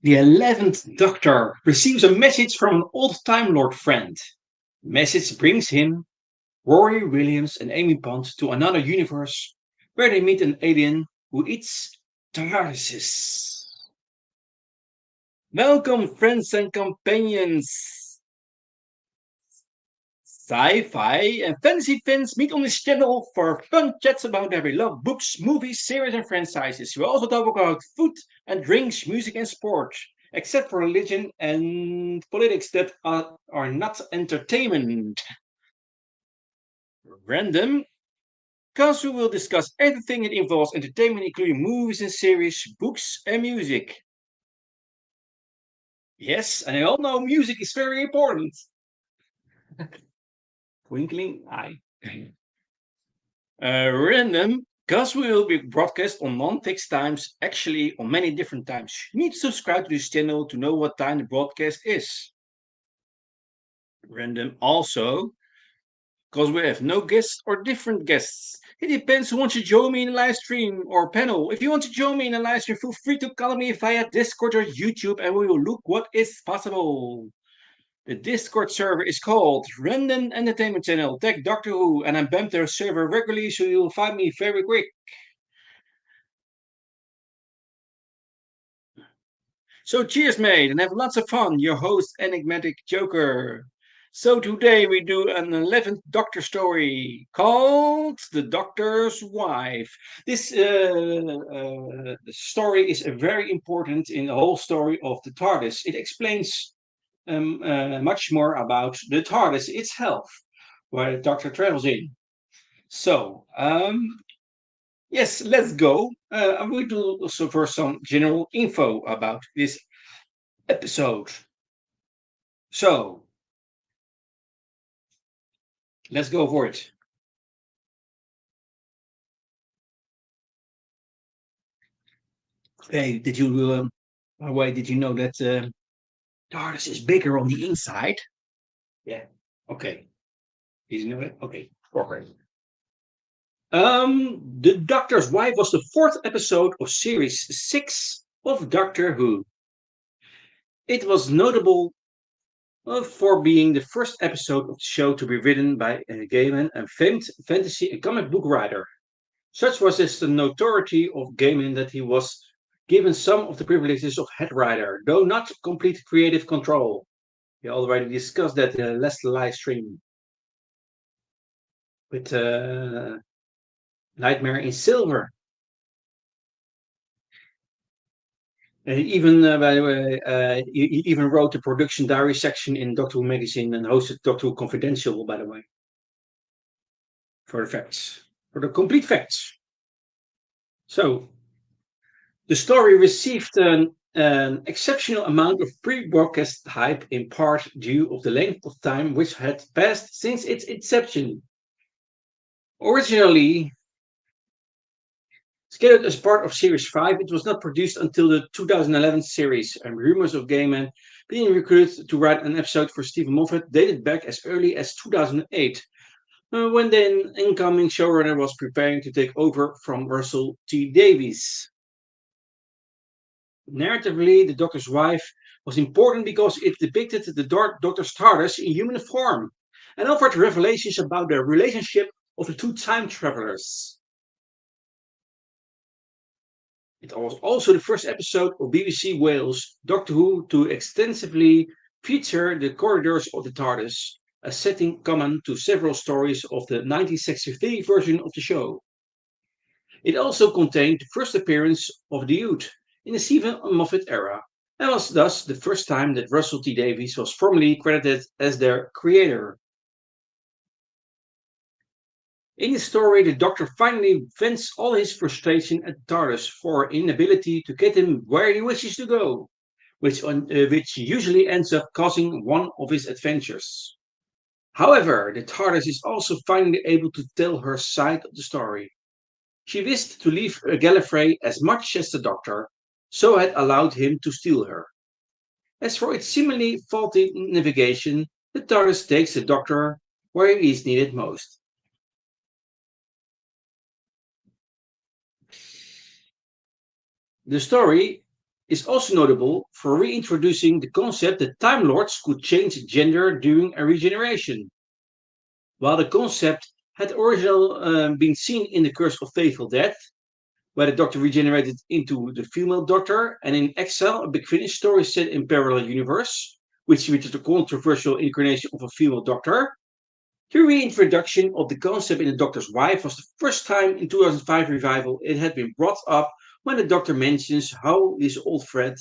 The 11th Doctor receives a message from an old Time Lord friend. The message brings him, Rory Williams, and Amy Pond to another universe where they meet an alien who eats TARDISes. Welcome, friends and companions! Sci-fi and fantasy fans meet on this channel for fun chats about their beloved books, movies, series, and franchises. We also talk about food and drinks, music and sport, except for religion and politics that are not entertainment. Random, because we will discuss everything that involves entertainment, including movies and series, books, and music. Yes, and I all know music is very important. Twinkling eye. Random, because we will be broadcast on non-fixed times, actually on many different times. You need to subscribe to this channel to know what time the broadcast is. Random also, because we have no guests or different guests. It depends who wants to join me in a live stream or panel. If you want to join me in a live stream, feel free to call me via Discord or YouTube and we will look what is possible. The Discord server is called Random Entertainment Channel, Tech Doctor Who, and I bump their server regularly so you'll find me very quick. So cheers, mate, and have lots of fun. Your host, Enigmatic Joker. So today we do an 11th Doctor story called The Doctor's Wife. This story is very important in the whole story of the TARDIS. It explains much more about the TARDIS itself, where the Doctor travels in. So, yes, let's go. I'm going to also first some general info about this episode. So, let's go for it. Hey, did you, by the way, did you know that TARDIS is bigger on the inside? Yeah. Okay. Did you know that? Okay. Perfect. The Doctor's Wife was the fourth episode of series 6 of Doctor Who. It was notable for being the first episode of the show to be written by a Gaiman, a famed fantasy and comic book writer. Such was his notoriety of Gaiman that he was given some of the privileges of head writer, though not complete creative control. We already discussed that in the last live stream with Nightmare in Silver. And he even, by the way, he even wrote the production diary section in Doctor Who magazine and hosted Doctor Who Confidential, by the way, for the facts, for the complete facts. So, the story received an exceptional amount of pre-broadcast hype in part due of the length of time which had passed since its inception. Originally scheduled as part of Series 5, it was not produced until the 2011 series, and rumors of Gaiman being recruited to write an episode for Stephen Moffat dated back as early as 2008, when the incoming showrunner was preparing to take over from Russell T Davies. Narratively, The Doctor's Wife was important because it depicted the Doctor's TARDIS in human form and offered revelations about the relationship of the two time travelers. It was also the first episode of BBC Wales Doctor Who to extensively feature the corridors of the TARDIS, a setting common to several stories of the 1963 version of the show. It also contained the first appearance of the Youth in the Stephen Moffat era, and was thus the first time that Russell T Davies was formally credited as their creator. In the story, the Doctor finally vents all his frustration at TARDIS for inability to get him where he wishes to go, which usually ends up causing one of his adventures. However, the TARDIS is also finally able to tell her side of the story. She wished to leave Gallifrey as much as the Doctor, so had allowed him to steal her. As for its seemingly faulty navigation, the TARDIS takes the Doctor where he is needed most. The story is also notable for reintroducing the concept that Time Lords could change gender during a regeneration. While the concept had originally been seen in The Curse of Faithful Death, where the Doctor regenerated into the female Doctor, and in Exile, a Big Finish story set in parallel universe, which featured a controversial incarnation of a female Doctor. The reintroduction of the concept in The Doctor's Wife was the first time in 2005 revival it had been brought up when the Doctor mentions how his old friend,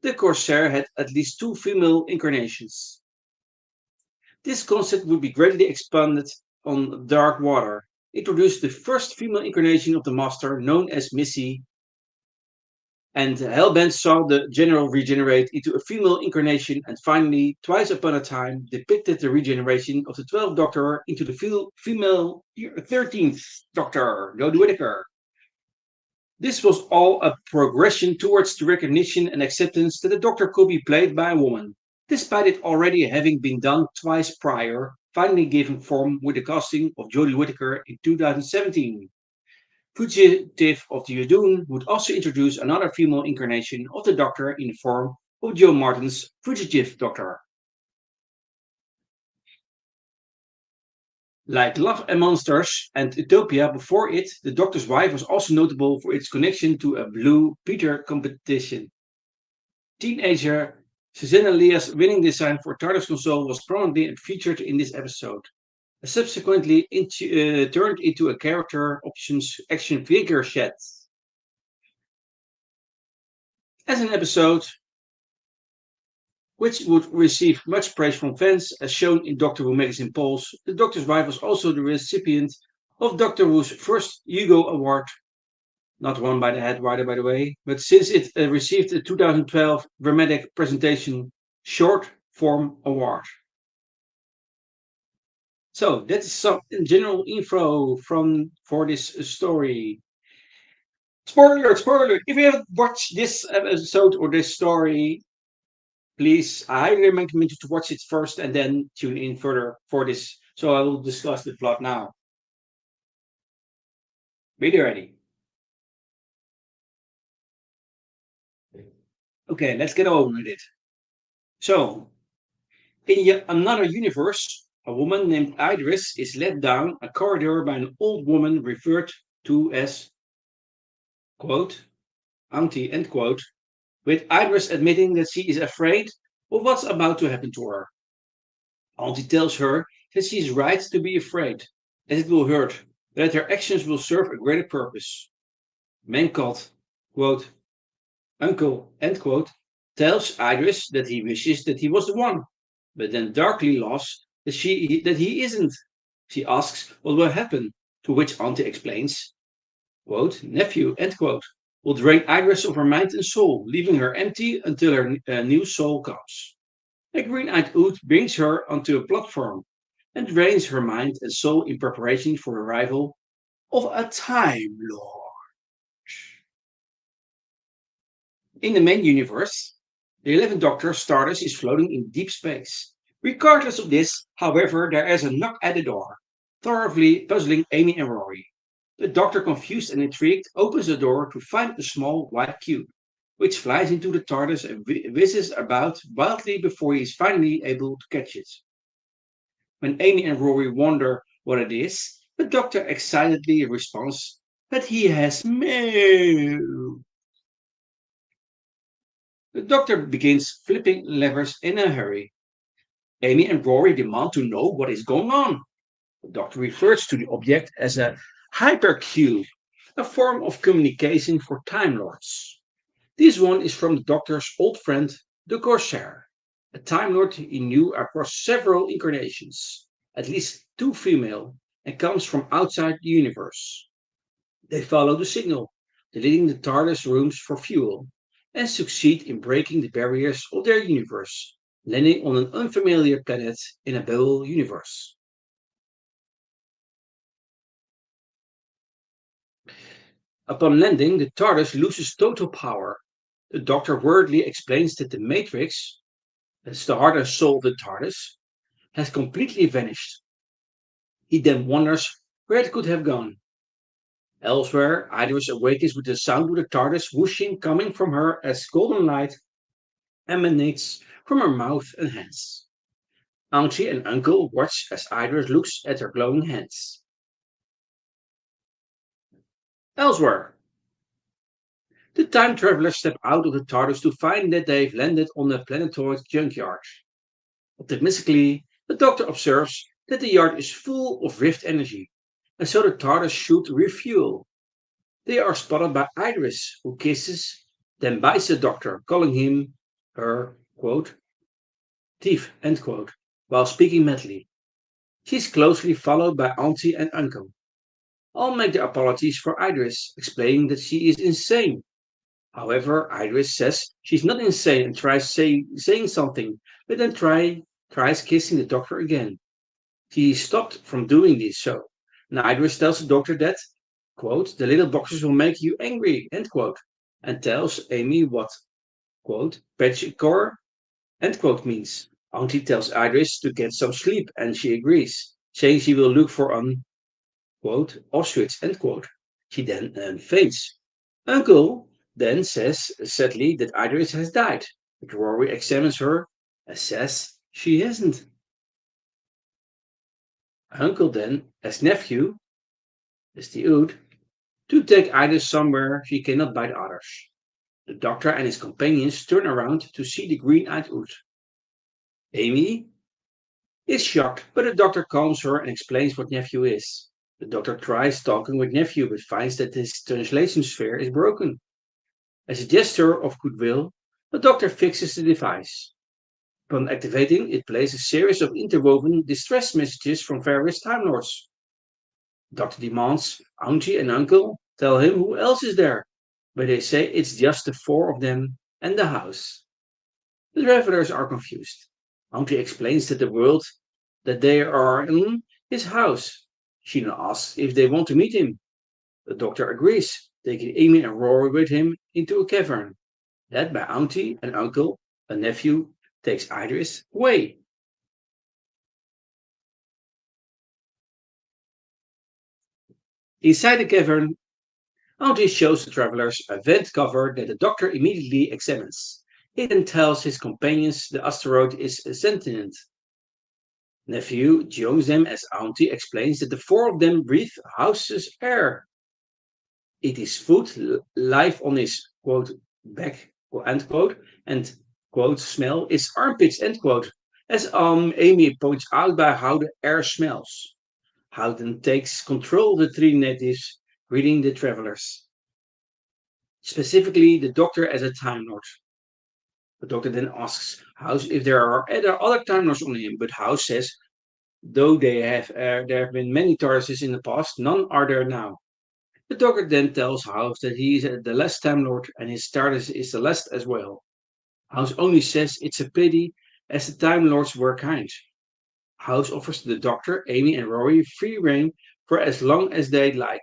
the Corsair, had at least two female incarnations. This concept would be greatly expanded on Dark Water, introduced the first female incarnation of the Master, known as Missy, and Hellbent saw the General regenerate into a female incarnation, and finally, Twice Upon a Time depicted the regeneration of the 12th Doctor into the female 13th Doctor, Jodie Whittaker. This was all a progression towards the recognition and acceptance that the Doctor could be played by a woman, despite it already having been done twice prior, finally giving form with the casting of Jodie Whittaker in 2017. Fugitive of the Yudun would also introduce another female incarnation of the Doctor in the form of Joe Martin's Fugitive Doctor. Like Love and Monsters and Utopia before it, The Doctor's Wife was also notable for its connection to a Blue Peter competition. Teenager Susanna Leah's winning design for TARDIS console was prominently featured in this episode, subsequently turned into a character options action figure set. As an episode which would receive much praise from fans, as shown in Doctor Who magazine polls, The Doctor's Wife was also the recipient of Doctor Who's first Hugo Award, not won by the head writer, by the way, but since it received the 2012 Dramatic Presentation Short Form Award. So that's some general info for this story. Spoiler, spoiler! If you haven't watched this episode or this story, please, I highly recommend you to watch it first and then tune in further for this. So I will discuss the plot now. Be ready. Okay, let's get on with it. So, in yet another universe, a woman named Idris is led down a corridor by an old woman referred to as, quote, Auntie, end quote, with Idris admitting that she is afraid of what's about to happen to her. Auntie tells her that she is right to be afraid, as it will hurt, but that her actions will serve a greater purpose. Mancott, quote, Uncle, end quote, tells Idris that he wishes that he was the one, but then darkly laughs that he isn't. She asks what will happen, to which Auntie explains, quote, nephew, end quote, will drain Idris of her mind and soul, leaving her empty until her new soul comes. A green-eyed Ood brings her onto a platform and drains her mind and soul in preparation for the arrival of a Time Lord. In the main universe, the 11th Doctor Stardust is floating in deep space. Regardless of this, however, there is a knock at the door, thoroughly puzzling Amy and Rory. The Doctor, confused and intrigued, opens the door to find a small white cube, which flies into the TARDIS and whizzes about wildly before he is finally able to catch it. When Amy and Rory wonder what it is, the Doctor excitedly responds that he has mail. The Doctor begins flipping levers in a hurry. Amy and Rory demand to know what is going on. The Doctor refers to the object as a hypercube, a form of communication for Time Lords. This one is from the Doctor's old friend, the Corsair, a Time Lord he knew across several incarnations, at least two female, and comes from outside the universe. They follow the signal, deleting the TARDIS rooms for fuel, and succeed in breaking the barriers of their universe, landing on an unfamiliar planet in a Babel universe. Upon landing, the TARDIS loses total power. The Doctor worriedly explains that the Matrix, that's the heart and soul of the TARDIS, has completely vanished. He then wonders where it could have gone. Elsewhere, Iris awakens with the sound of the TARDIS whooshing coming from her as golden light emanates from her mouth and hands. Auntie and Uncle watch as Iris looks at her glowing hands. Elsewhere, the time travelers step out of the TARDIS to find that they've landed on a planetoid junkyard. Optimistically, the Doctor observes that the yard is full of rift energy, and so the TARDIS should refuel. They are spotted by Iris, who kisses, then bites the Doctor, calling him her, quote, thief, end quote, while speaking madly. She is closely followed by Auntie and Uncle. All make their apologies for Iris, explaining that she is insane. However, Iris says she's not insane and tries saying something, but then tries kissing the Doctor again. He stopped from doing this so. And Iris tells the Doctor that, quote, the little boxes will make you angry, end quote, and tells Amy what, quote, petrichor, end quote means. Auntie tells Iris to get some sleep, and she agrees, saying she will look for an, quote, Auschwitz, end quote. She then faints. Uncle then says sadly that Iris has died, but Rory examines her and says she hasn't. Uncle then asks nephew, as the Ood, to take Iris somewhere she cannot bite others. The Doctor and his companions turn around to see the green-eyed Ood. Amy is shocked, but the Doctor calms her and explains what nephew is. The Doctor tries talking with nephew, but finds that his translation sphere is broken. As a gesture of goodwill, the Doctor fixes the device. Upon activating, it plays a series of interwoven distress messages from various Time Lords. The Doctor demands Auntie and Uncle tell him who else is there, but they say it's just the four of them and the house. The travelers are confused. Auntie explains that the world that they are in is house. She now asks if they want to meet him. The Doctor agrees, taking Amy and Rory with him into a cavern. Led by Auntie and Uncle, a nephew takes Iris away. Inside the cavern, Auntie shows the travelers a vent cover that the Doctor immediately examines. He then tells his companions the asteroid is sentient. Nephew joins them as Auntie explains that the four of them breathe house's air. It is food, life on his, quote, back, end quote, and, quote, smell is armpits, end quote, as Amy points out by how the air smells. Howden takes control of the three natives, greeting the travelers, specifically the Doctor as a Time Lord. The Doctor then asks House if there are other Time Lords on him, but House says, though there have been many TARDISes in the past, none are there now. The Doctor then tells House that he is the last Time Lord and his TARDIS is the last as well. House only says it's a pity as the Time Lords were kind. House offers the Doctor, Amy, and Rory free reign for as long as they'd like,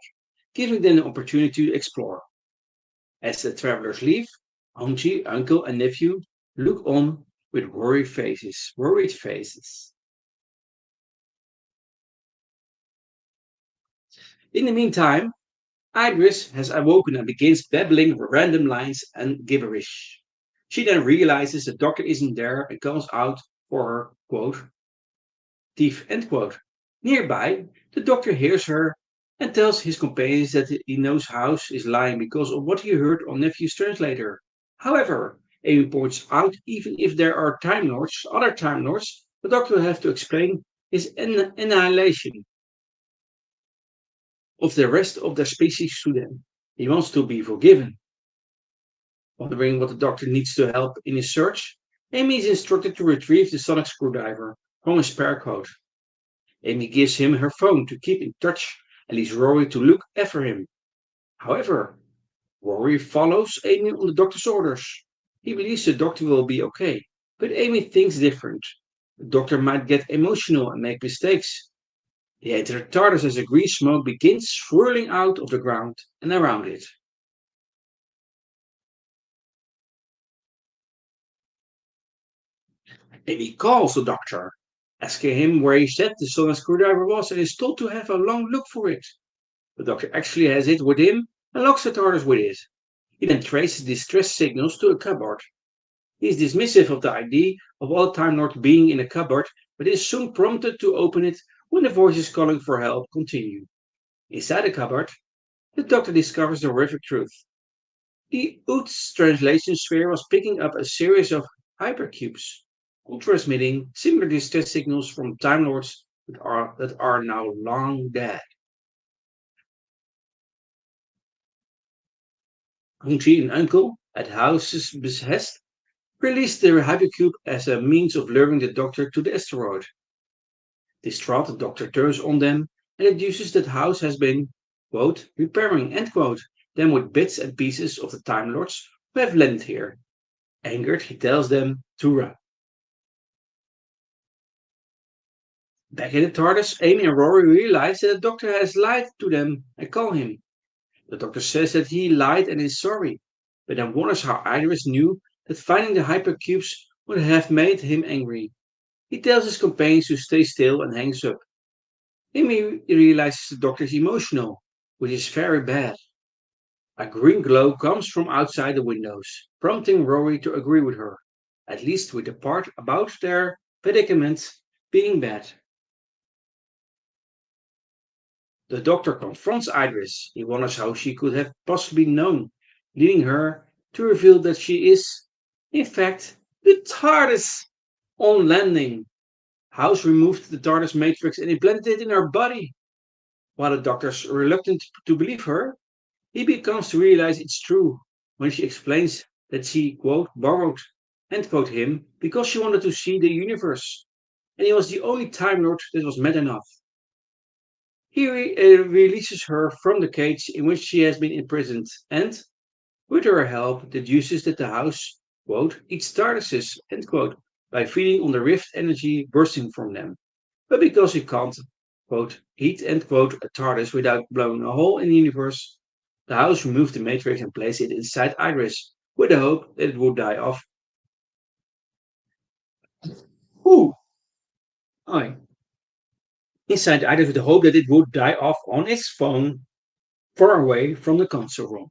giving them the opportunity to explore. As the travelers leave, Auntie, Uncle, and Nephew look on with worried faces. In the meantime, Iris has awoken and begins babbling random lines and gibberish. She then realizes the Doctor isn't there and calls out for her, quote, thief, end quote. Nearby, the Doctor hears her and tells his companions that he knows House is lying because of what he heard on Nephew's translator. However, Amy points out even if there are other Time Lords, the Doctor will have to explain his annihilation of the rest of their species to them. He wants to be forgiven. Wondering what the Doctor needs to help in his search, Amy is instructed to retrieve the sonic screwdriver from his spare coat. Amy gives him her phone to keep in touch and leaves Rory to look after him. However, Rory follows Amy on the Doctor's orders. He believes the Doctor will be okay, but Amy thinks different. The Doctor might get emotional and make mistakes. They enter the TARDIS as a green smoke begins swirling out of the ground and around it. Amy calls the Doctor, asking him where he said the sonic screwdriver was and is told to have a long look for it. The doctor actually has it with him and locks the TARDIS with it. He then traces distress signals to a cupboard. He is dismissive of the idea of all Time Lords being in a cupboard, but is soon prompted to open it when the voices calling for help continue. Inside the cupboard, the Doctor discovers the horrific truth. The Oot's translation sphere was picking up a series of hypercubes, all transmitting similar distress signals from Time Lords that are now long dead. Auntie and Uncle, at House's behest, released the hypercube as a means of luring the Doctor to the asteroid. Distraught, the Doctor turns on them and deduces that House has been, quote, repairing, end quote, them with bits and pieces of the Time Lords who have landed here. Angered, he tells them to run. Back in the TARDIS, Amy and Rory realize that the Doctor has lied to them and call him. The Doctor says that he lied and is sorry, but then wonders how Iris knew that finding the hypercubes would have made him angry. He tells his companions to stay still and hangs up. Amy realizes the Doctor is emotional, which is very bad. A green glow comes from outside the windows, prompting Rory to agree with her, at least with the part about their predicament being bad. The Doctor confronts Iris. He wonders how she could have possibly known, leading her to reveal that she is, in fact, the TARDIS. On landing, House removed the TARDIS matrix and implanted it in her body. While the Doctor's reluctant to believe her, he becomes to realize it's true when she explains that she, quote, borrowed, end quote, him because she wanted to see the universe, and he was the only Time Lord that was mad enough. He releases her from the cage in which she has been imprisoned and, with her help, deduces that the house, quote, eats TARDISes, end quote, by feeding on the rift energy bursting from them. But because he can't, quote, eat, end quote, a TARDIS without blowing a hole in the universe, the house removed the matrix and placed it inside Iris, with the hope that it would die off. Ooh, I. Inside Iris with the hope that it would die off on its phone far away from the console room.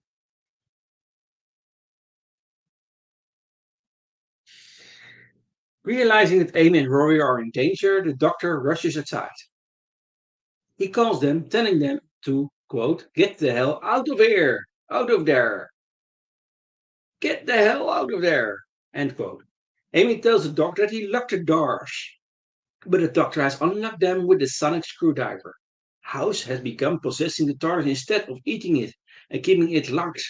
Realizing that Amy and Rory are in danger, the Doctor rushes aside. He calls them, telling them to, quote, get the hell out of here, out of there, get the hell out of there, end quote. Amy tells the Doctor that he locked the doors, but the Doctor has unlocked them with the sonic screwdriver. House has become possessing the TARDIS instead of eating it and keeping it locked.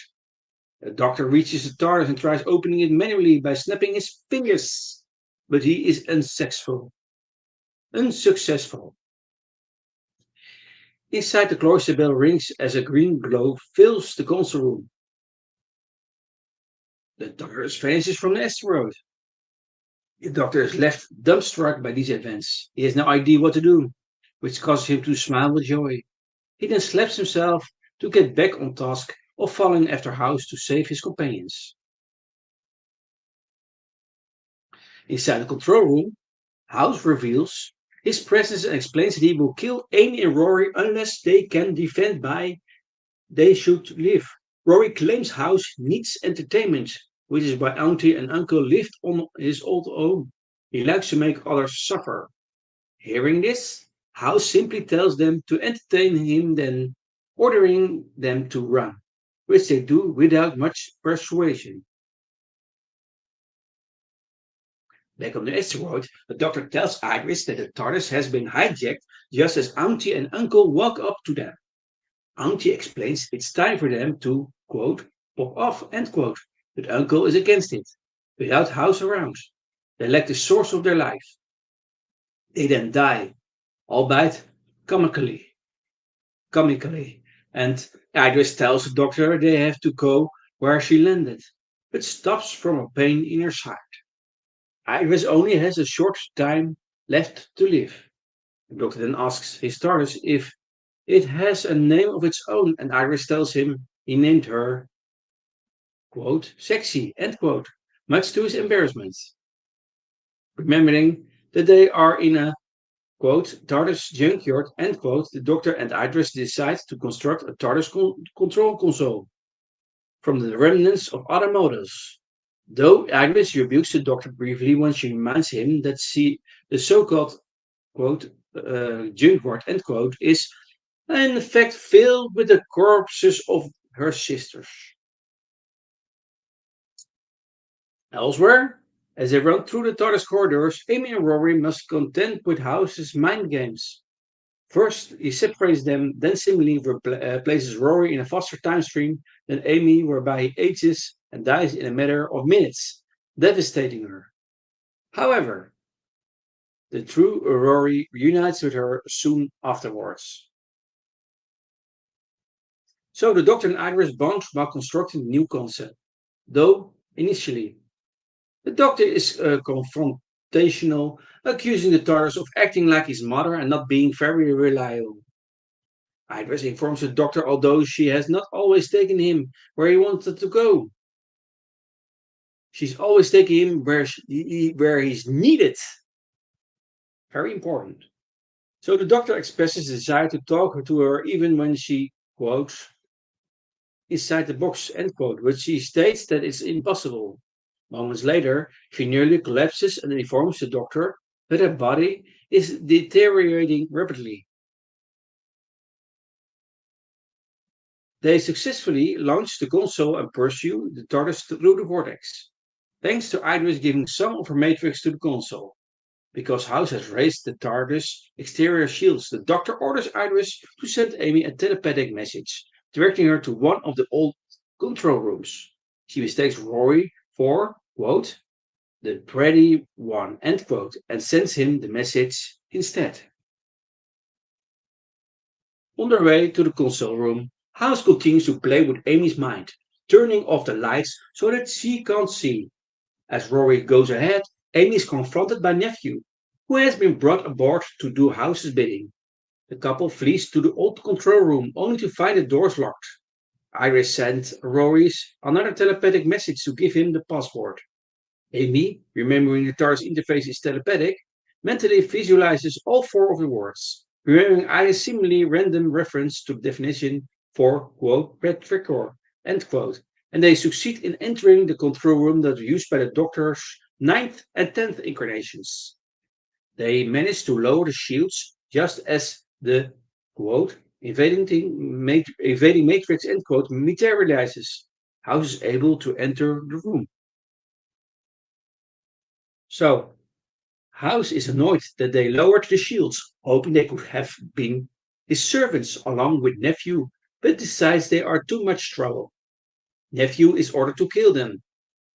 The Doctor reaches the TARDIS and tries opening it manually by snapping his fingers, but he is unsuccessful. Unsuccessful. Inside, the cloister bell rings as a green glow fills the console room. The TARDIS vanishes from the asteroid. The Doctor is left dumbstruck by these events. He has no idea what to do, which causes him to smile with joy. He then slaps himself to get back on task of following after House to save his companions. Inside the control room, House reveals his presence and explains that he will kill Amy and Rory unless they can defend by they should live. Rory claims House needs entertainment, which is why Auntie and Uncle lived on his old home. He likes to make others suffer. Hearing this, House simply tells them to entertain him, then ordering them to run, which they do without much persuasion. Back on the asteroid, the Doctor tells Iris that the TARDIS has been hijacked just as Auntie and Uncle walk up to them. Auntie explains it's time for them to, quote, pop off, end quote, but Uncle is against it. Without House around, they lack the source of their life. They then die, albeit comically. Comically. And Iris tells the Doctor they have to go where she landed, but stops from a pain in her side. Iris only has a short time left to live. The Doctor then asks his TARDIS if it has a name of its own, and Iris tells him he named her, quote, sexy, end quote, much to his embarrassment. Remembering that they are in a, TARDIS junkyard, the Doctor and Idris decide to construct a TARDIS control console from the remnants of other models. Though Agnes rebukes the Doctor briefly when she reminds him that the so-called junkyard, is in fact filled with the corpses of her sisters. Elsewhere, as they run through the TARDIS corridors, Amy and Rory must contend with House's mind games. First, he separates them, then seemingly places Rory in a faster time stream than Amy, whereby he ages and dies in a matter of minutes, devastating her. However, the true Rory reunites with her soon afterwards. So the Doctor and Iris bond while constructing the new concept, though initially the Doctor is confrontational, accusing the TARDIS of acting like his mother and not being very reliable. Iris informs the Doctor, although she has not always taken him where he wanted to go. She's always taking him where he's needed. Very important. So the Doctor expresses a desire to talk to her even when she, quote, inside the box, end quote, which she states that it's impossible. Moments later, she nearly collapses and informs the Doctor that her body is deteriorating rapidly. They successfully launch the console and pursue the TARDIS through the vortex, thanks to Idris giving some of her matrix to the console. Because House has raised the TARDIS exterior shields, the Doctor orders Idris to send Amy a telepathic message, directing her to one of the old control rooms. She mistakes Rory for, quote, the pretty one, end quote, and sends him the message instead. On their way to the console room, House continues to play with Amy's mind, turning off the lights so that she can't see. As Rory goes ahead, Amy is confronted by Nephew, who has been brought aboard to do House's bidding. The couple flees to the old control room only to find the doors locked. Iris sends Rory's another telepathic message to give him the password. Amy, remembering the TARDIS interface is telepathic, mentally visualizes all four of the words, remembering Iris' seemingly random reference to the definition for, quote, red record, end quote, and they succeed in entering the control room that was used by the Doctor's ninth and 10th incarnations. They manage to lower the shields just as the, quote, invading matrix, end quote, materializes. House is able to enter the room. So, House is annoyed that they lowered the shields, hoping they could have been his servants along with Nephew, but decides they are too much trouble. Nephew is ordered to kill them.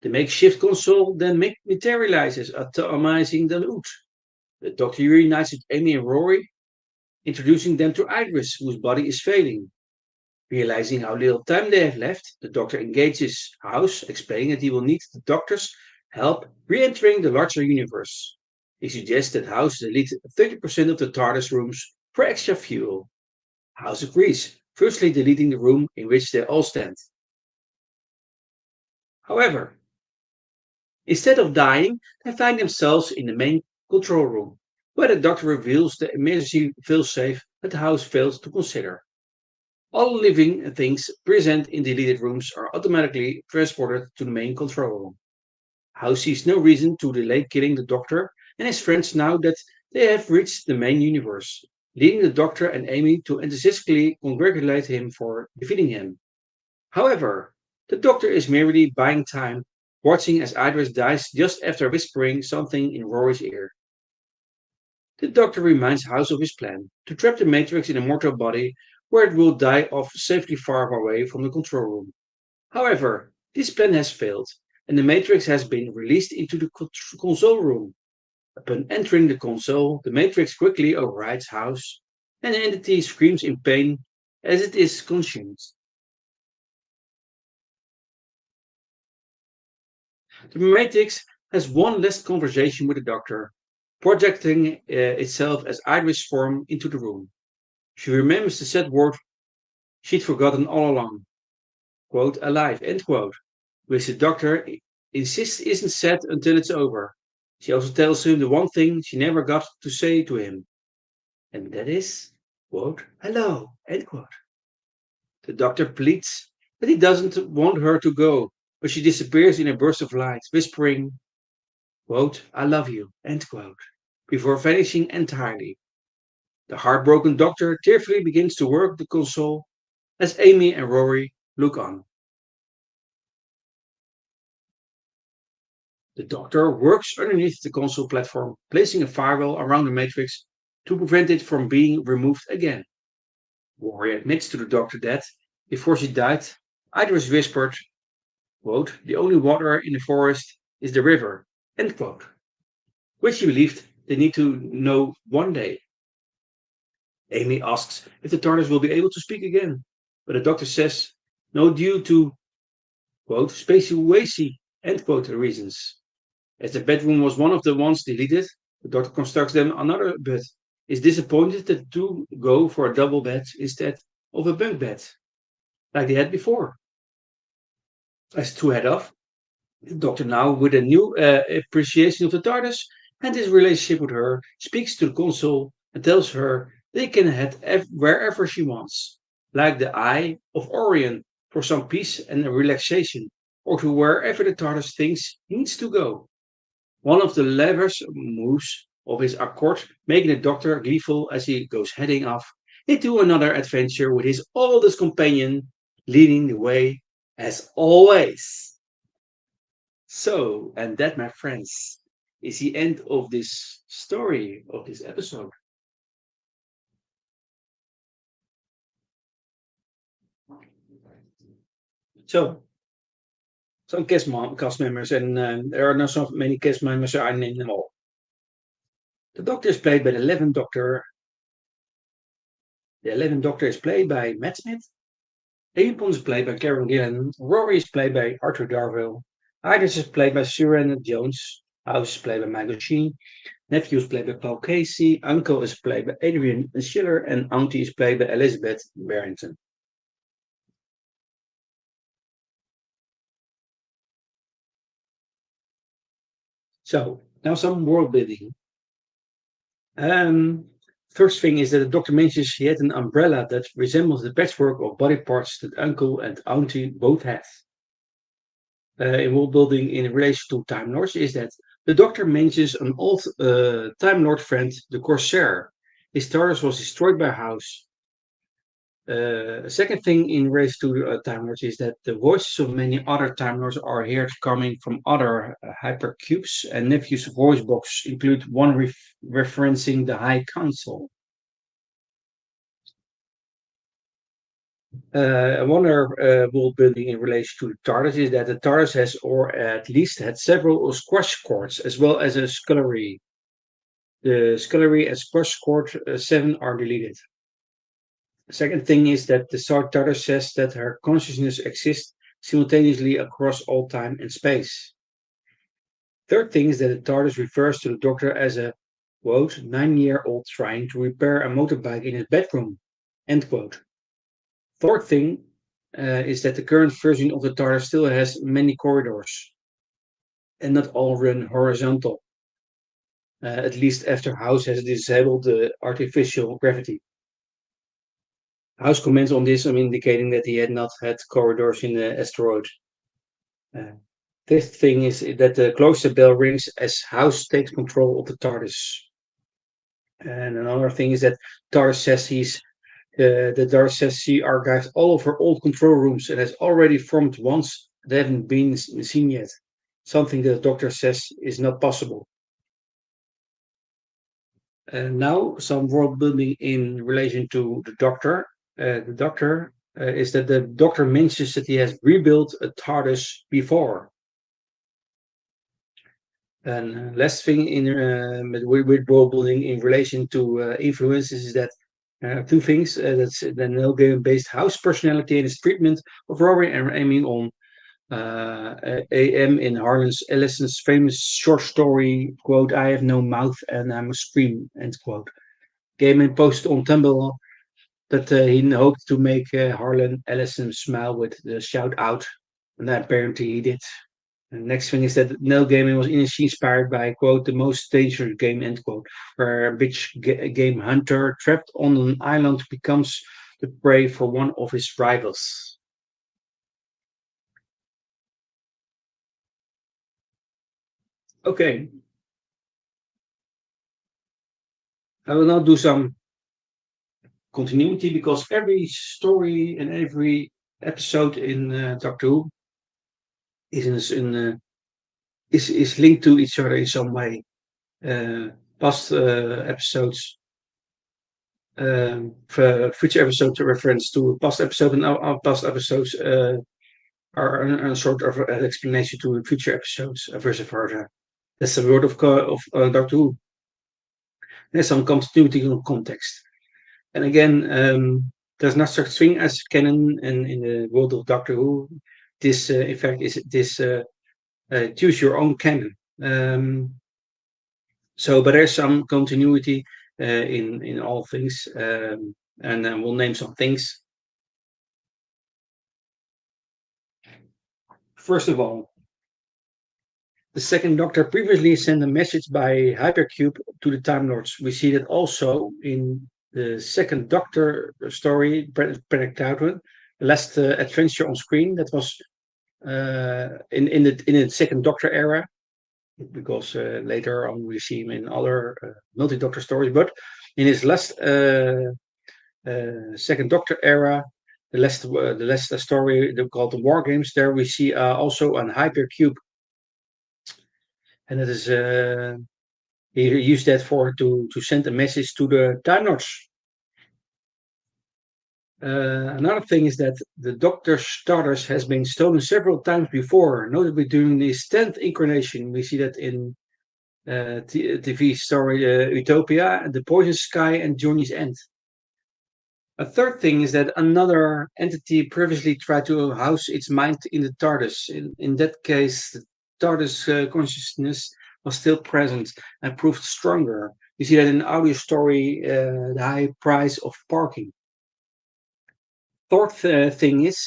The makeshift console then materializes, atomizing the loot. The Doctor reunites with Amy and Rory, introducing them to Idris, whose body is failing. Realizing how little time they have left, the Doctor engages House, explaining that he will need the Doctor's help re-entering the larger universe. He suggests that House delete 30% of the TARDIS rooms for extra fuel. House agrees, firstly deleting the room in which they all stand. However, instead of dying, they find themselves in the main control room, where the Doctor reveals the emergency failsafe that the House fails to consider. All living things present in deleted rooms are automatically transported to the main control room. House sees no reason to delay killing the Doctor and his friends now that they have reached the main universe, leading the Doctor and Amy to enthusiastically congratulate him for defeating him. However, the Doctor is merely buying time, watching as Idris dies just after whispering something in Rory's ear. The Doctor reminds House of his plan to trap the Matrix in a mortal body where it will die off safely far away from the control room. However, this plan has failed, and the Matrix has been released into the console room. Upon entering the console, the Matrix quickly overrides House, and the entity screams in pain as it is consumed. The Matrix has one last conversation with the Doctor, projecting itself as Iris' form into the room. She remembers the sad word she'd forgotten all along, quote, alive, end quote, which the Doctor insists isn't said until it's over. She also tells him the one thing she never got to say to him. and that is, quote, hello, end quote. The doctor pleads that he doesn't want her to go, but she disappears in a burst of light, whispering, quote, I love you, end quote, before vanishing entirely. The heartbroken doctor tearfully begins to work the console as Amy and Rory look on. The doctor works underneath the console platform, placing a firewall around the matrix to prevent it from being removed again. Rory admits to the doctor that, before she died, Idris whispered, quote, the only water in the forest is the river, end quote, which he believed they need to know one day. Amy asks if the TARDIS will be able to speak again, but the doctor says no due to, quote, spacey end quote, reasons. As the bedroom was one of the ones deleted, the doctor constructs them another bed. Is disappointed that the two go for a double bed instead of a bunk bed, like they had before. As two head off, the doctor now, with a new appreciation of the TARDIS and his relationship with her, speaks to the console and tells her they can head wherever she wants, like the Eye of Orion for some peace and relaxation, or to wherever the TARDIS thinks he needs to go. One of the levers moves of his accord, making the doctor gleeful as he goes heading off into another adventure with his oldest companion, leading the way as always. So, and that, my friends, is the end of this story of this episode. So, some cast members, and there are not so many cast members, so I name them all. The Doctor is played by the 11th Doctor. The 11th Doctor is played by Matt Smith. Amy Pond is played by Karen Gillan. Rory is played by Arthur Darvill. Iris is played by Suren Jones. House is played by Michael Sheen. Nephew is played by Paul Casey. Uncle is played by Adrian Schiller. And Auntie is played by Elizabeth Barrington. So, now some world building. First thing is that the doctor mentions he had an umbrella that resembles the patchwork of body parts that Uncle and Auntie both had. In world building in relation to Time Lords is that the Doctor mentions an old Time Lord friend, the Corsair. His TARDIS was destroyed by a house. A second thing in relation to Time Lords is that the voices of many other Time Lords are here coming from other hypercubes, and Nephew's voice box include one referencing the High Council. One other world building in relation to the TARDIS is that the TARDIS has, or at least had, several squash courts as well as a scullery. The scullery and squash court 7 are deleted. The second thing is that the Star TARDIS says that her consciousness exists simultaneously across all time and space. Third thing is that the TARDIS refers to the Doctor as a, quote, 9-year-old trying to repair a motorbike in his bedroom, end quote. Fourth thing is that the current version of the TARDIS still has many corridors and not all run horizontal, at least after House has disabled the artificial gravity. House comments on this, indicating that he had not had corridors in the asteroid. Fifth thing is that the cloister bell rings as House takes control of the TARDIS. And another thing is that TARDIS says the TARDIS says he archived all of her old control rooms and has already formed ones that haven't been seen yet. Something that the Doctor says is not possible. And now some world building in relation to the Doctor. The Doctor is that the Doctor mentions that he has rebuilt a TARDIS before. And last thing with world building in relation to influences is that two things. That's the Neil Gaiman-based House personality and his treatment of Rory and aiming on AM in Harlan Ellison's famous short story, quote, I have no mouth and I must scream, end quote. Gaiman posted on Tumblr that he hoped to make Harlan Ellison smile with the shout out, and apparently he did. And next thing is that Neil Gaiman was initially inspired by, quote, the most dangerous game, end quote, where a game hunter trapped on an island becomes the prey for one of his rivals. Okay, I will now do some continuity because every story and every episode in Doctor Who is linked to each other in some way. Past episodes, future episodes reference to past episode and our past episodes are a sort of an explanation to future episodes, vice versa. That's the word of Doctor Who. There's some continuity and context. And again, there's not such thing as canon in the world of Doctor Who. This, in fact, is this choose your own canon. But there's some continuity in all things, and we'll name some things. First of all, the second Doctor previously sent a message by Hypercube to the Time Lords. We see that also in the second Doctor story, Predictable, the last adventure on screen. That was in the second Doctor era, because later on we see him in other multi-Doctor stories. But in his last second Doctor era, the last story called the War Games, there we see also an Hypercube, and it is he used that for to send a message to the Time Lords. Another thing is that the Doctor's TARDIS has been stolen several times before, notably during his 10th incarnation. We see that in TV story Utopia, The Poison Sky, and Journey's End. A third thing is that another entity previously tried to house its mind in the TARDIS. In that case, the TARDIS consciousness was still present and proved stronger. You see that in the audio story, The High Price of Parking. Fourth thing is,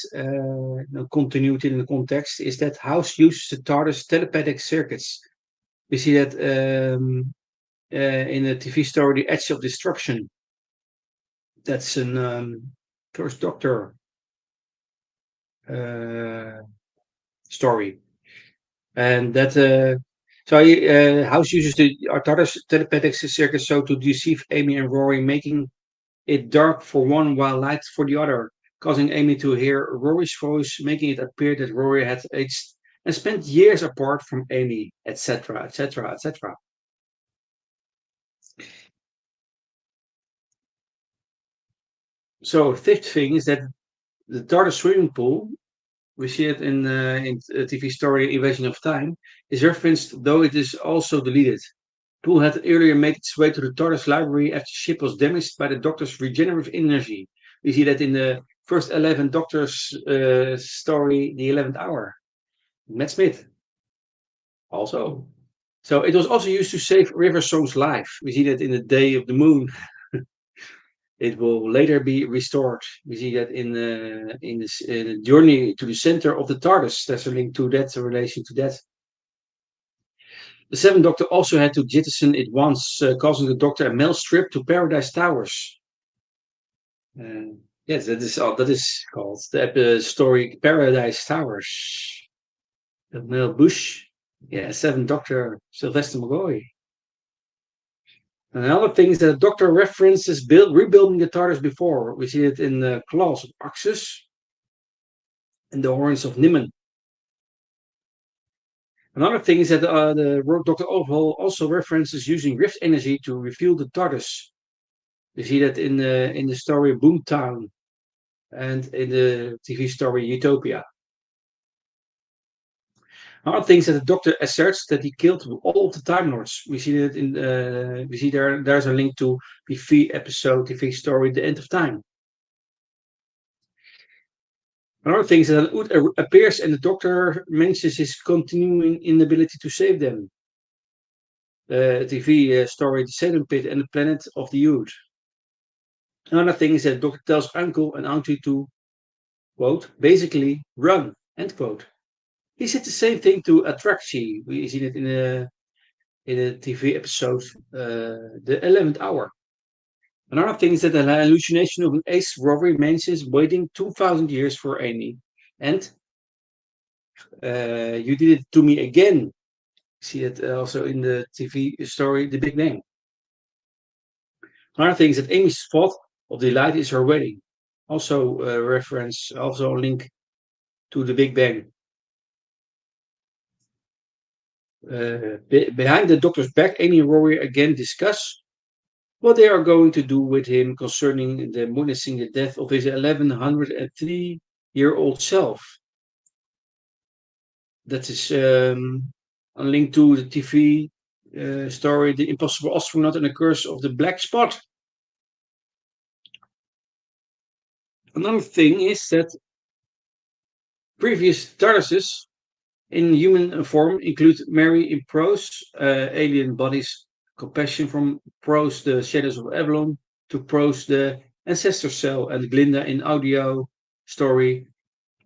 continuity in the context, is that House uses the TARDIS telepathic circuits. We see that in the TV story, The Edge of Destruction. That's an First Doctor story. And that House uses the TARDIS telepathic circuits so to deceive Amy and Rory, making it dark for one while light for the other, causing Amy to hear Rory's voice, making it appear that Rory had aged and spent years apart from Amy, etc., etc., etc. So, fifth thing is that the TARDIS swimming pool, we see it in TV story Invasion of Time, is referenced, though it is also deleted. Pool had earlier made its way to the TARDIS library after the ship was damaged by the Doctor's regenerative energy. We see that in the first 11 Doctors story, The 11th Hour. Matt Smith, also. So it was also used to save River Song's life. We see that in the Day of the Moon. It will later be restored. We see that in this journey to the center of the TARDIS. There's a link to that, a relation to that. The Seventh Doctor also had to jettison it once, causing the Doctor a mail strip to Paradise Towers. Yes, that is called the story Paradise Towers. The Mel Bush, yeah, Seventh Doctor Sylvester McCoy. Another thing is that the Doctor references rebuilding the TARDIS before. We see it in the claws of Axis and the horns of Nimon. Another thing is that the Doctor overhaul also references using rift energy to refuel the TARDIS. We see that in the story Boomtown and in the TV story Utopia. Another thing is that the Doctor asserts that he killed all of the Time Lords. We see that there's a link to the TV episode, TV story The End of Time. Another thing is that Ood appears and the Doctor mentions his continuing inability to save them. The TV story The Salem Pit and the Planet of the Ood. Another thing is that the Doctor tells Uncle and Auntie to, quote, basically run, end quote. He said the same thing to Atraxi. We seen it in a TV episode, the 11th hour. Another thing is that an hallucination of an ace robbery mentions waiting 2,000 years for Amy. And you did it to me again. See it also in the TV story, The Big Bang. Another thing is that Amy's spot of delight is her wedding. Also reference, also a link to The Big Bang. Behind the doctor's back, Amy and Rory again discuss what they are going to do with him concerning the witnessing the death of his 1103-year-old self. That is a link to the TV story, The Impossible Astronaut and the Curse of the Black Spot. Another thing is that previous TARDISes in human form include Mary in prose, alien bodies, compassion from prose, the shadows of Avalon, to prose, the ancestor cell, and Glinda in audio story,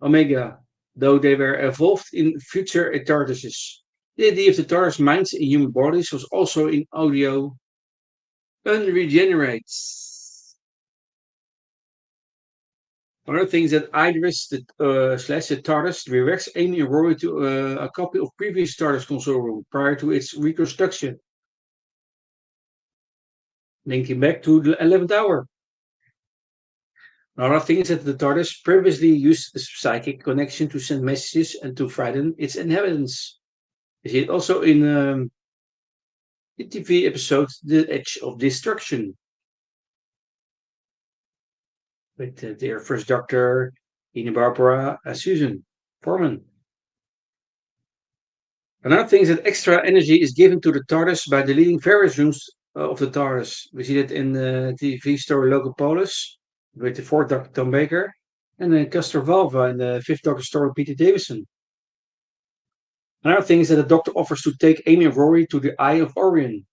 Omega, though they were evolved in future TARDISes. The idea of the TARDIS minds in human bodies was also in audio unregenerates. Another thing is that Idris slash the TARDIS directs Amy and Rory to a copy of previous TARDIS console room prior to its reconstruction. Linking back to the 11th hour. Another thing is that the TARDIS previously used a psychic connection to send messages and to frighten its inhabitants. You see it also in the TV episode The Edge of Destruction. With their first doctor, Ina Barbara Susan Foreman. Another thing is that extra energy is given to the TARDIS by deleting various rooms of the TARDIS. We see that in the TV story Logopolis with the fourth Doctor Tom Baker and then Castor Valva in the fifth Doctor story Peter Davison. Another thing is that the Doctor offers to take Amy and Rory to the Eye of Orion.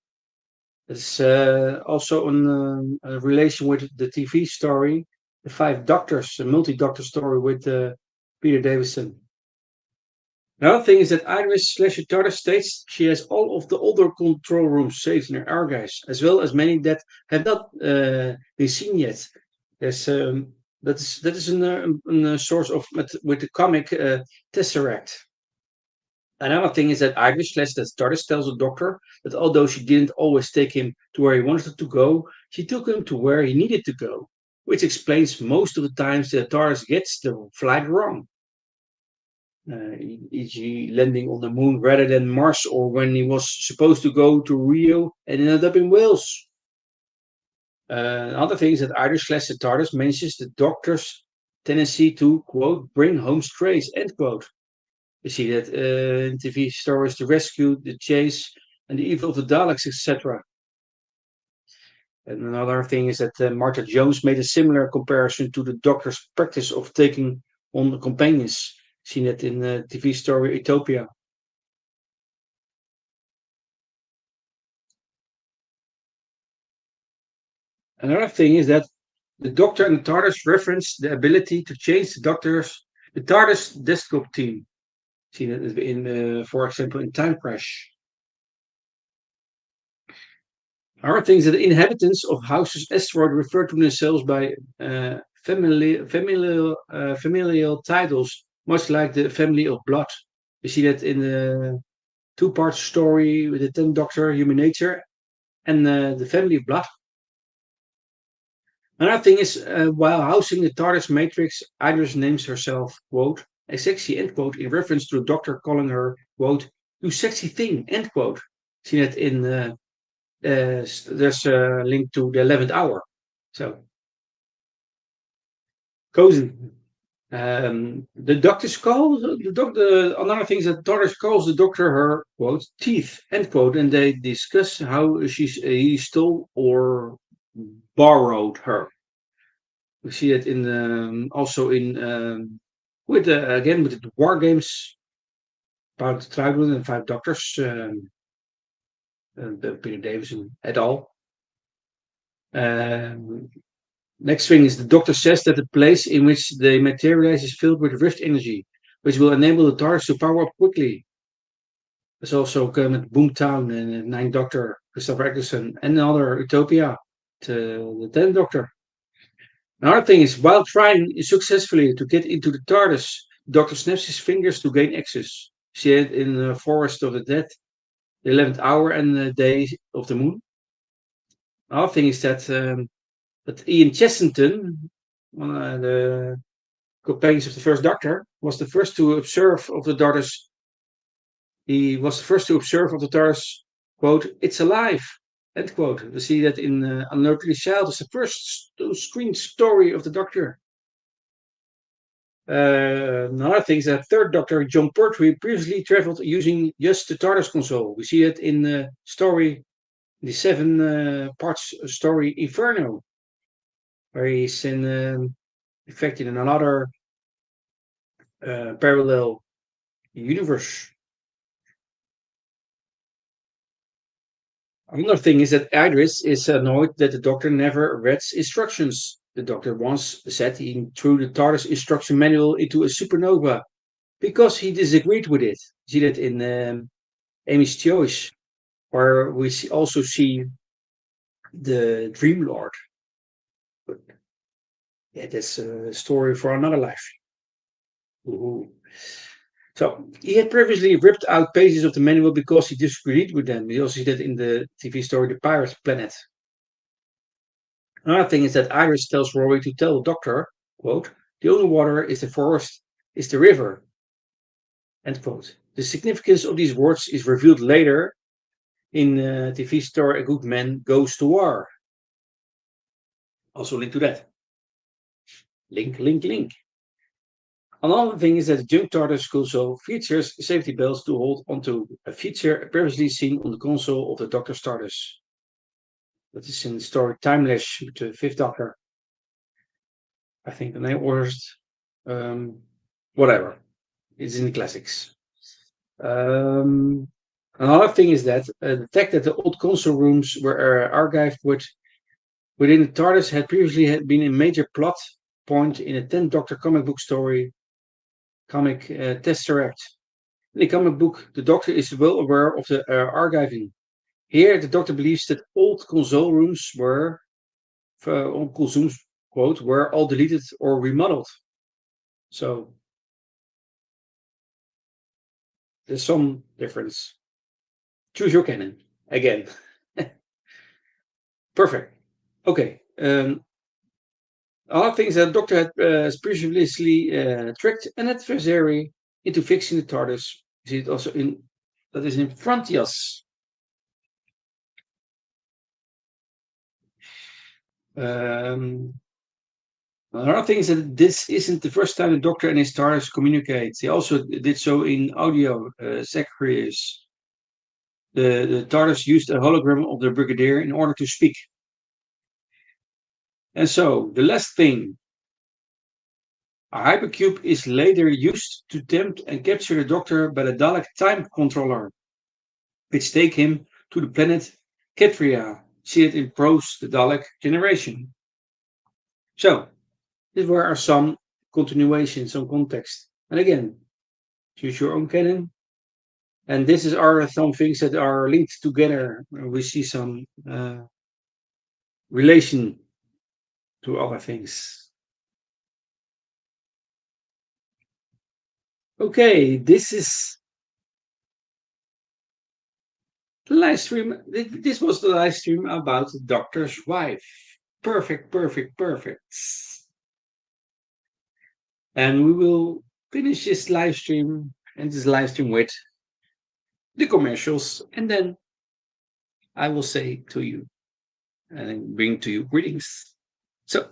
It's also in a relation with the TV story The Five Doctors, a multi-doctor story with Peter Davison. Another thing is that Iris slash TARDIS states she has all of the older control rooms saved in her archives, as well as many that have not been seen yet. There's that is a source of with the comic Tesseract. Another thing is that Iris slash the TARDIS tells the Doctor that although she didn't always take him to where he wanted to go, she took him to where he needed to go, which explains most of the times that TARDIS gets the flight wrong. E.g., landing on the moon rather than Mars, or when he was supposed to go to Rio and ended up in Wales. Another thing is that Irish slash the TARDIS mentions the Doctor's tendency to, quote, bring home strays, end quote. You see that in TV stories, The Rescue, The Chase, and The Evil of the Daleks, etc. And another thing is that Martha Jones made a similar comparison to the Doctor's practice of taking on the companions. Seen it in the TV story Utopia. Another thing is that the Doctor and the TARDIS reference the ability to change the TARDIS desktop team. Seen it in, for example, in Time Crash. Another thing is that the inhabitants of House's asteroid refer to themselves by familial titles, much like the family of blood. We see that in the two-part story with the 10th Doctor, Human Nature, and the family of blood. Another thing is, while housing the TARDIS matrix, Iris names herself, quote, a sexy, end quote, in reference to the Doctor calling her, quote, you sexy thing, end quote. See that in, there's a link to the 11th hour. So, cozy. The Doctor's call, another thing is that TARDIS calls the Doctor her, quote, teeth, end quote, and they discuss how he stole or borrowed her. We see it in also in with again with the war games about Trouble and Five Doctors, Peter Davison et al. Next thing is the Doctor says that the place in which they materialize is filled with rift energy. which will enable the TARDIS to power up quickly. There's also met Boomtown and Ninth Doctor, Christopher Eccleston, and another Utopia, the Tenth Doctor. Another thing is, while trying successfully to get into the TARDIS, the Doctor snaps his fingers to gain access. See it in the Forest of the Dead, the 11th hour, and the Day of the Moon. Another thing is that Ian Chesterton, one of the companions of the First Doctor, was the first to observe of the TARDIS. He was the first to observe of the TARDIS, quote, "It's alive," end quote. We see that in Unearthly Child is the first screen story of the Doctor. Another thing is that Third Doctor, John Pertwee, previously traveled using just the TARDIS console. We see it in the story, the 7 parts story Inferno, where he's in another parallel universe. Another thing is that Idris is annoyed that the Doctor never read instructions. The Doctor once said he threw the TARDIS instruction manual into a supernova because he disagreed with it. You see that in Amy's Choice, where we also see the Dream Lord. But yeah, that's a story for another life. Ooh. So he had previously ripped out pages of the manual because he disagreed with them. We also see that in the TV story The Pirate Planet. Another thing is that Iris tells Rory to tell the Doctor, quote, "The only water is the forest, is the river," end quote. The significance of these words is revealed later in the TV story A Good Man Goes to War. Also linked to that. Link, link, link. Another thing is that the junk TARDIS console features safety belts to hold onto, a feature previously seen on the console of the Doctor's TARDIS. That is in the story Timeless with the Fifth Doctor. I think the name was whatever. It's in the classics. Another thing is that the fact that the old console rooms were archived within the TARDIS had previously been a major plot point in a 10th Doctor comic book story, comic Tesseract. In the comic book, the Doctor is well aware of the archiving. Here, the Doctor believes that old console rooms were, quote, were all deleted or remodeled. So there's some difference. Choose your canon again. Perfect. Okay. Other things that Doctor had previously tricked an adversary into fixing the TARDIS. You see it also in that is in Frontios. Another thing is that this isn't the first time the Doctor and his TARDIS communicate. He also did so in audio Zacharias. The TARDIS used a hologram of the Brigadier in order to speak. And so, the last thing, a hypercube is later used to tempt and capture the Doctor by the Dalek time controller, which take him to the planet Ketria. See it in Prose, the Dalek generation. So, these were some continuations, some context. And again, choose your own canon. And this are some things that are linked together. We see some relation to other things. Okay, this is the live stream. This was the live stream about the Doctor's wife. Perfect, perfect, perfect. And we will finish this live stream with the commercials, and then I will say to you and bring to you greetings. So,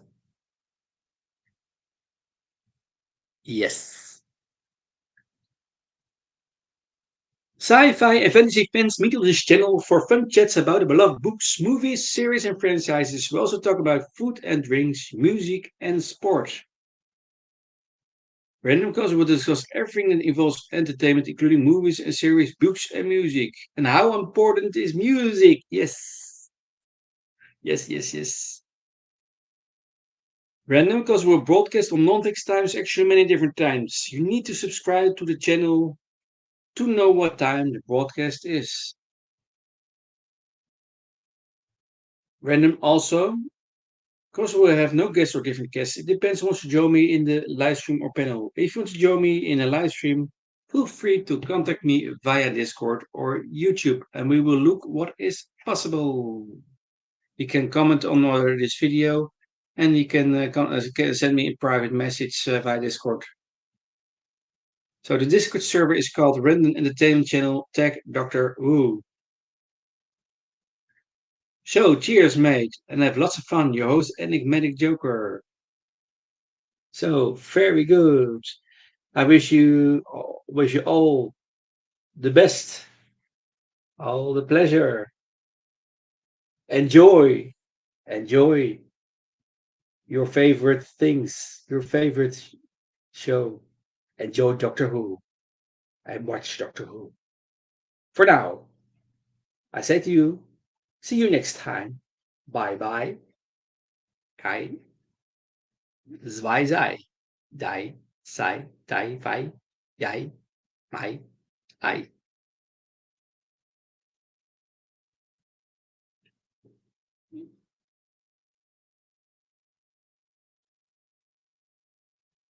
yes. Sci-Fi and fantasy fans meet on this channel for fun chats about the beloved books, movies, series, and franchises. We also talk about food and drinks, music, and sport. Random Cast will discuss everything that involves entertainment, including movies and series, books, and music. And how important is music? Yes. Yes, yes, yes. Random because we're broadcast on non-fixed times, actually many different times. You need to subscribe to the channel to know what time the broadcast is. Random also because we have no guests or different guests. It depends who wants to join me in the live stream or panel. If you want to join me in a live stream, feel free to contact me via Discord or YouTube and we will look what is possible. You can comment on this video and you can send me a private message via Discord. So the Discord server is called Random Entertainment Channel Tag Doctor Who. So cheers, mate, and have lots of fun. Your host, Enigmatic Joker. So very good. I wish you all the best, all the pleasure. Enjoy, enjoy your favorite things, your favorite show. Enjoy Doctor Who and watch Doctor Who. For now, I say to you, see you next time. Bye bye. Kai, zwei, sei, dai, sai, dai, vai, yai, mai, ai.